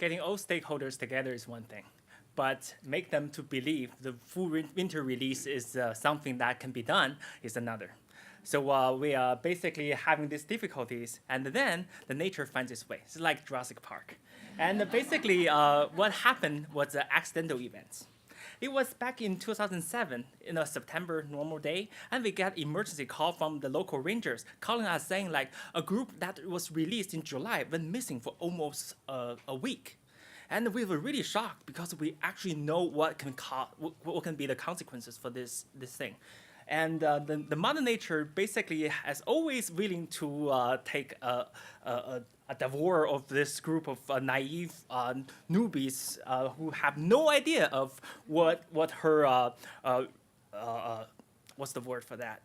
Getting all stakeholders together is one thing, but make them to believe the full winter release is something that can be done is another. So we are basically having these difficulties, and then the nature finds its way. It's like Jurassic Park. And basically, what happened was accidental events. It was back in 2007, in a September normal day, and we got emergency call from the local rangers calling us saying like a group that was released in July went missing for almost a week. And we were really shocked because we actually know what can be the consequences for this thing. And the Mother Nature basically has always willing to take a devour of this group of naive newbies who have no idea of what her what's the word for that?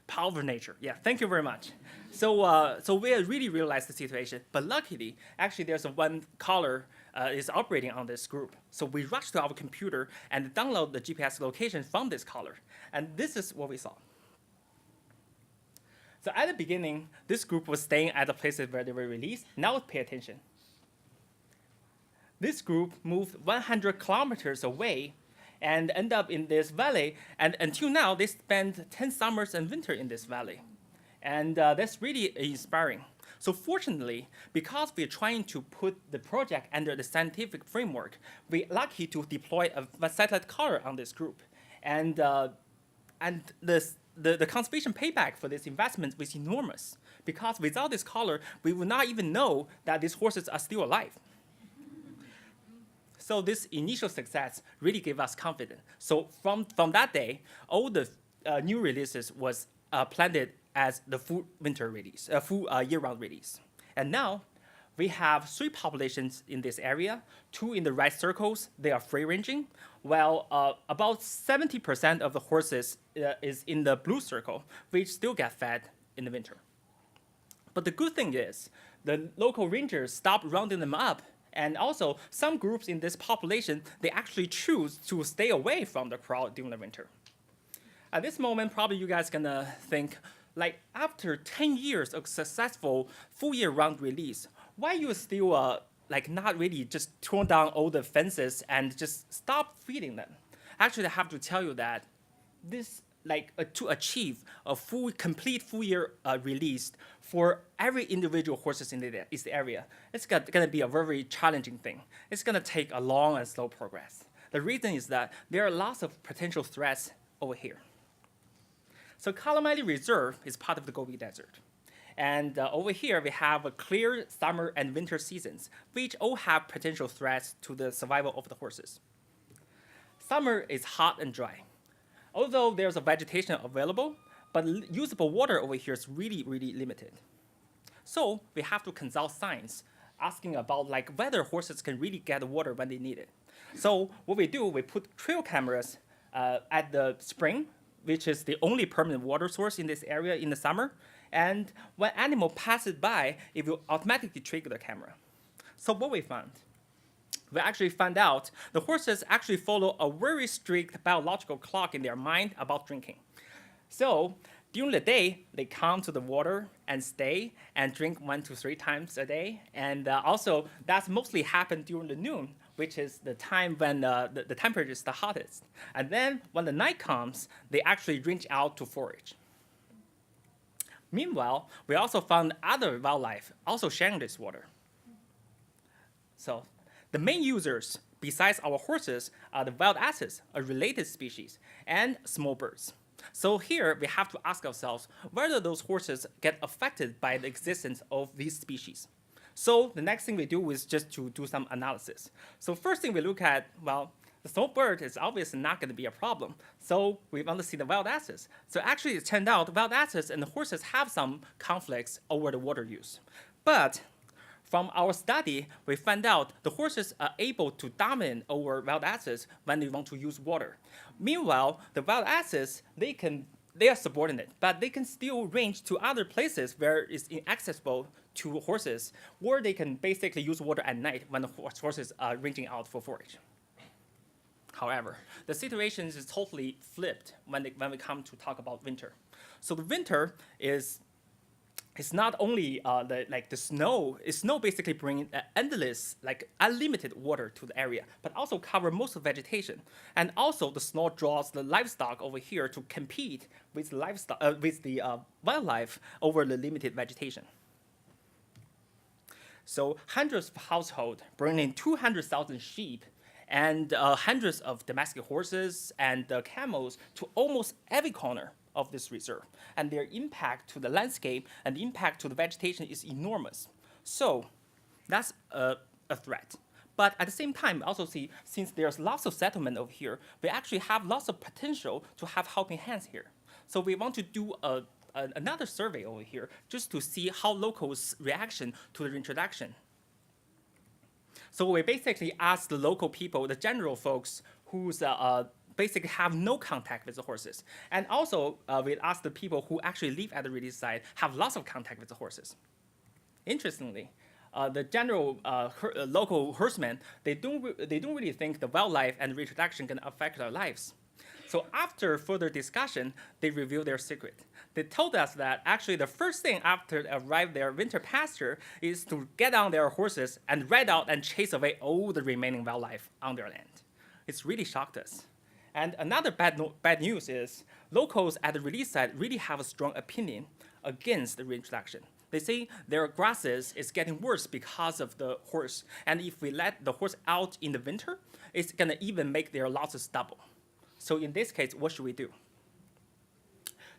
Power of nature. Yeah, thank you very much. So we really realized the situation, but luckily, actually, there's one caller is operating on this group. So we rushed to our computer and download the GPS location from this caller, and this is what we saw. So at the beginning, this group was staying at the places where they were released. Now pay attention. This group moved 100 kilometers away and end up in this valley. And until now, they spent 10 summers and winter in this valley. And that's really inspiring. So fortunately, because we're trying to put the project under the scientific framework, we're lucky to deploy a satellite collar on this group. And the conservation payback for this investment was enormous, because without this collar, we would not even know that these horses are still alive. So this initial success really gave us confidence. So from that day, all the new releases was planted as the full winter release, full year-round release. And now we have 3 populations in this area, 2 in the right circles, they are free-ranging, while about 70% of the horses is in the blue circle, which still get fed in the winter. But the good thing is, the local rangers stopped rounding them up, and also some groups in this population, they actually choose to stay away from the crowd during the winter. At this moment, probably you guys gonna think, like after 10 years of successful full year-round release, why you still like not really just torn down all the fences and just stop feeding them? Actually, I have to tell you that this, to achieve a complete full year release for every individual horses in this area, it's gonna be a very challenging thing. It's gonna take a long and slow progress. The reason is that there are lots of potential threats over here. So Kalamata Reserve is part of the Gobi Desert. And over here, we have a clear summer and winter seasons, which all have potential threats to the survival of the horses. Summer is hot and dry. Although there's a vegetation available, but usable water over here is really, really limited. So we have to consult science, asking about whether horses can really get water when they need it. So what we do, we put trail cameras at the spring, which is the only permanent water source in this area in the summer. And when animal passes by, it will automatically trigger the camera. So what we found? We actually found out the horses actually follow a very strict biological clock in their mind about drinking. So during the day, they come to the water and stay and drink 1 to 3 times a day. And also, that's mostly happened during the noon, which is the time when the temperature is the hottest. And then when the night comes, they actually reach out to forage. Meanwhile, we also found other wildlife also sharing this water. So the main users, besides our horses, are the wild asses, a related species, and small birds. So here, we have to ask ourselves whether those horses get affected by the existence of these species. So the next thing we do is just to do some analysis. So first thing we look at, well, the small bird is obviously not going to be a problem. So we want to see the wild asses. So actually, it turned out wild asses and the horses have some conflicts over the water use. But from our study, we found out the horses are able to dominate over wild asses when they want to use water. Meanwhile, the wild asses, they are subordinate, but they can still range to other places where it's inaccessible to horses, or they can basically use water at night when the horses are ranging out for forage. However, the situation is totally flipped when we come to talk about winter. So the winter is it's not only the snow. Snow basically bring endless, like unlimited water to the area, but also cover most of vegetation. And also the snow draws the livestock over here to compete with livestock with the wildlife over the limited vegetation. So hundreds of households bring in 200,000 sheep and hundreds of domestic horses and camels to almost every corner of this reserve. And their impact to the landscape and the impact to the vegetation is enormous. So that's a threat. But at the same time, we also see, since there's lots of settlement over here, we actually have lots of potential to have helping hands here. So we want to do another survey over here just to see how locals' reaction to the reintroduction. So we basically asked the local people, the general folks who's basically have no contact with the horses. And also we asked the people who actually live at the release site, have lots of contact with the horses. Interestingly, the general local herdsmen, they don't really think the wildlife and reintroduction can affect their lives. So after further discussion, they revealed their secret. They told us that actually the first thing after they arrive their winter pasture is to get on their horses and ride out and chase away all the remaining wildlife on their land. It's really shocked us. And another bad news is locals at the release site really have a strong opinion against the reintroduction. They say their grasses is getting worse because of the horse. And if we let the horse out in the winter, it's gonna even make their losses double. So in this case, what should we do?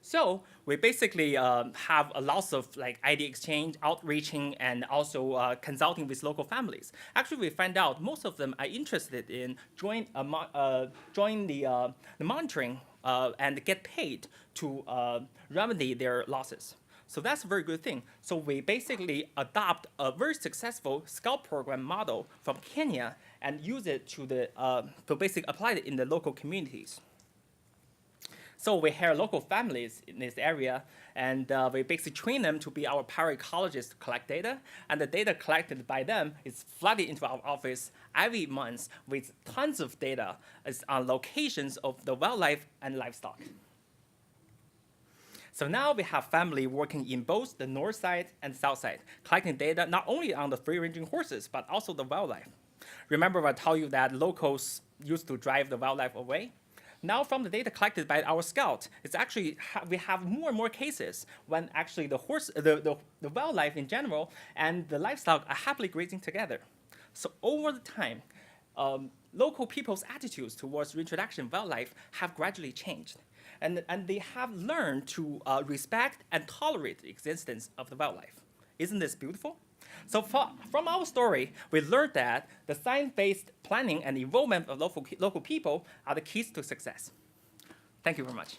So we basically have a lot of idea exchange, outreaching, and also consulting with local families. Actually, we find out most of them are interested in join the monitoring and get paid to remedy their losses. So that's a very good thing. So we basically adopt a very successful scout program model from Kenya and use it to basically apply it in the local communities. So we hire local families in this area, and we basically train them to be our para-ecologists to collect data, and the data collected by them is flooded into our office every month with tons of data on locations of the wildlife and livestock. So now we have family working in both the north side and south side, collecting data not only on the free-ranging horses, but also the wildlife. Remember I told you that locals used to drive the wildlife away? Now from the data collected by our scout, it's actually, we have more and more cases when actually the wildlife in general and the livestock are happily grazing together. So over the time, local people's attitudes towards reintroduction of wildlife have gradually changed. And they have learned to respect and tolerate the existence of the wildlife. Isn't this beautiful? So from our story, we learned that the science-based planning and involvement of local people are the keys to success. Thank you very much.